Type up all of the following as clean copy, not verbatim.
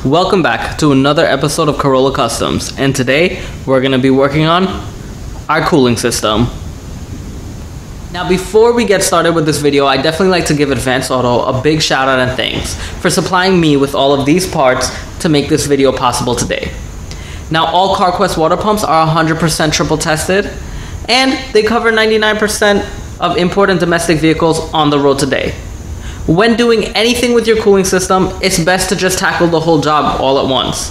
Welcome back to another episode of Corolla Customs, and today we're going to be working on our cooling system. Now before we get started with this video, I'd definitely like to give Advanced Auto a big shout out and thanks for supplying me with all of these parts to make this video possible today. Now all CarQuest water pumps are 100% triple tested, and they cover 99% of import and domestic vehicles on the road today. When doing anything with your cooling system, it's best to just tackle the whole job all at once.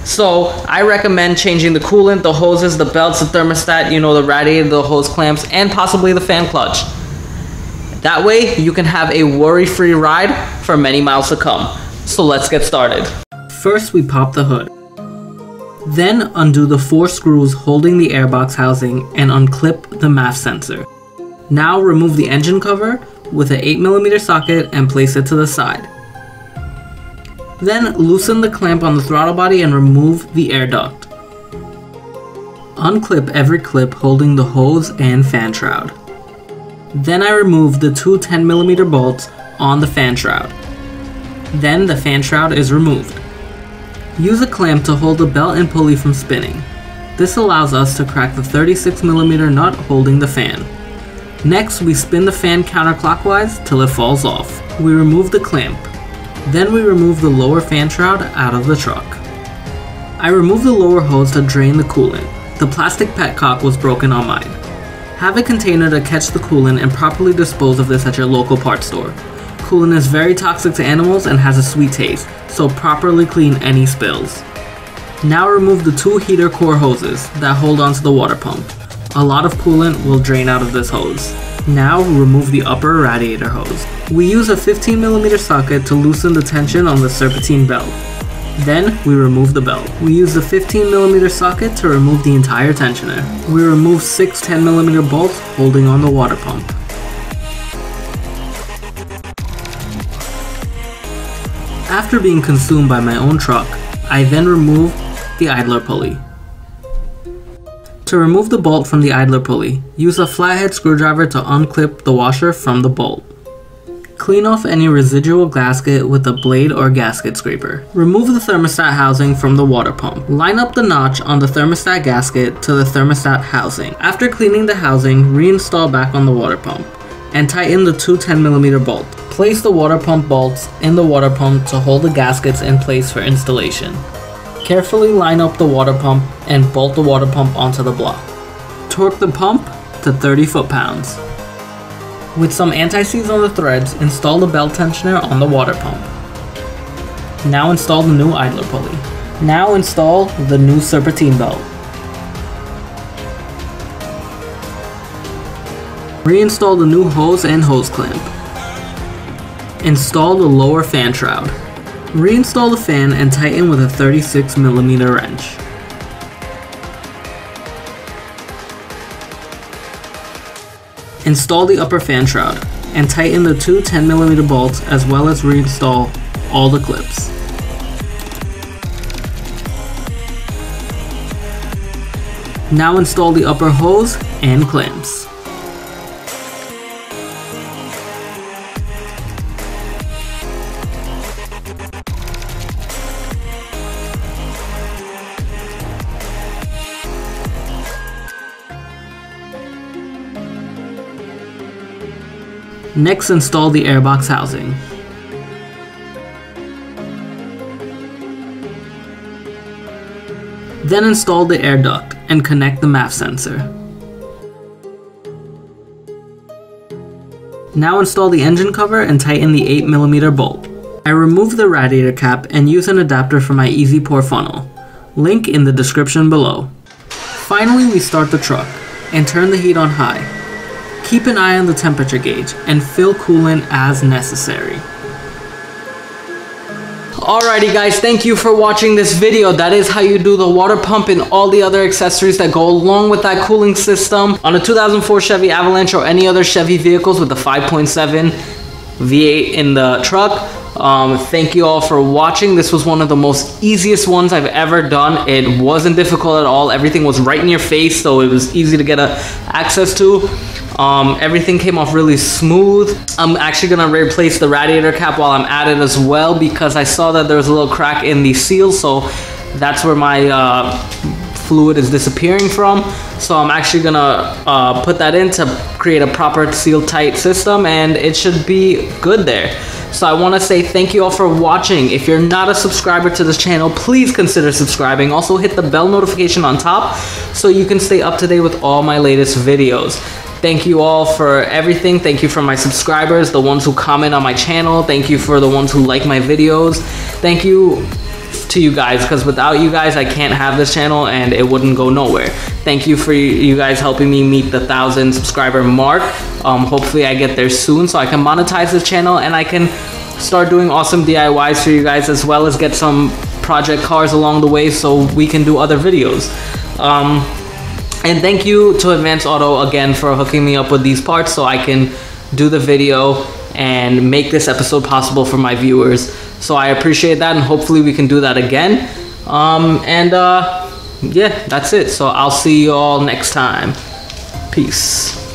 So I recommend changing the coolant, the hoses, the belts, the thermostat, the radiator, the hose clamps, and possibly the fan clutch. That way you can have a worry-free ride for many miles to come. So let's get started. First we pop the hood. Then undo the 4 screws holding the airbox housing and unclip the MAF sensor. Now remove the engine cover with an 8mm socket and place it to the side. Then loosen the clamp on the throttle body and remove the air duct. Unclip every clip holding the hose and fan shroud. Then I remove the 2 10mm bolts on the fan shroud. Then the fan shroud is removed. Use a clamp to hold the belt and pulley from spinning. This allows us to crack the 36mm nut holding the fan. Next, we spin the fan counterclockwise till it falls off. We remove the clamp. Then we remove the lower fan shroud out of the truck. I remove the lower hose to drain the coolant. The plastic petcock was broken on mine. Have a container to catch the coolant and properly dispose of this at your local parts store. Coolant is very toxic to animals and has a sweet taste, so properly clean any spills. Now remove the 2 heater core hoses that hold onto the water pump. A lot of coolant will drain out of this hose. Now remove the upper radiator hose. We use a 15mm socket to loosen the tension on the serpentine belt. Then we remove the belt. We use the 15mm socket to remove the entire tensioner. We remove 6 10mm bolts holding on the water pump. After being consumed by my own truck, I then remove the idler pulley. To remove the bolt from the idler pulley, use a flathead screwdriver to unclip the washer from the bolt. Clean off any residual gasket with a blade or gasket scraper. Remove the thermostat housing from the water pump. Line up the notch on the thermostat gasket to the thermostat housing. After cleaning the housing, reinstall back on the water pump and tighten the 2 10mm bolts. Place the water pump bolts in the water pump to hold the gaskets in place for installation. Carefully line up the water pump and bolt the water pump onto the block. Torque the pump to 30 foot-pounds. With some anti-seize on the threads, install the belt tensioner on the water pump. Now install the new idler pulley. Now install the new serpentine belt. Reinstall the new hose and hose clamp. Install the lower fan shroud. Reinstall the fan and tighten with a 36mm wrench. Install the upper fan shroud and tighten the 2 10mm bolts as well as reinstall all the clips. Now install the upper hose and clamps. Next, install the airbox housing. Then install the air duct and connect the MAF sensor. Now install the engine cover and tighten the 8mm bolt. I remove the radiator cap and use an adapter for my Easy Pour funnel. Link in the description below. Finally, we start the truck and turn the heat on high. Keep an eye on the temperature gauge and fill coolant as necessary. Alrighty guys, thank you for watching this video. That is how you do the water pump and all the other accessories that go along with that cooling system on a 2004 Chevy Avalanche or any other Chevy vehicles with the 5.7 V8 in the truck. Thank you all for watching. This was one of the most easiest ones I've ever done. It wasn't difficult at all. Everything was right in your face, so it was easy to get access to. Everything came off really smooth. I'm actually gonna replace the radiator cap while I'm at it as well, because I saw that there was a little crack in the seal, so that's where my fluid is disappearing from. So I'm actually gonna put that in to create a proper seal tight system, and it should be good there. So I want to say thank you all for watching. If you're not a subscriber to this channel, please consider subscribing. Also hit the bell notification on top so you can stay up to date with all my latest videos. Thank you all for everything. Thank you for my subscribers, the ones who comment on my channel. Thank you for the ones who like my videos. Thank you to you guys, because without you guys I can't have this channel and it wouldn't go nowhere. Thank you for you guys helping me meet the 1,000 subscriber mark. Hopefully I get there soon so I can monetize this channel and I can start doing awesome DIYs for you guys, as well as get some project cars along the way so we can do other videos. And thank you to Advance Auto again for hooking me up with these parts so I can do the video and make this episode possible for my viewers. So I appreciate that, and hopefully we can do that again. Yeah, that's it. So I'll see you all next time. Peace.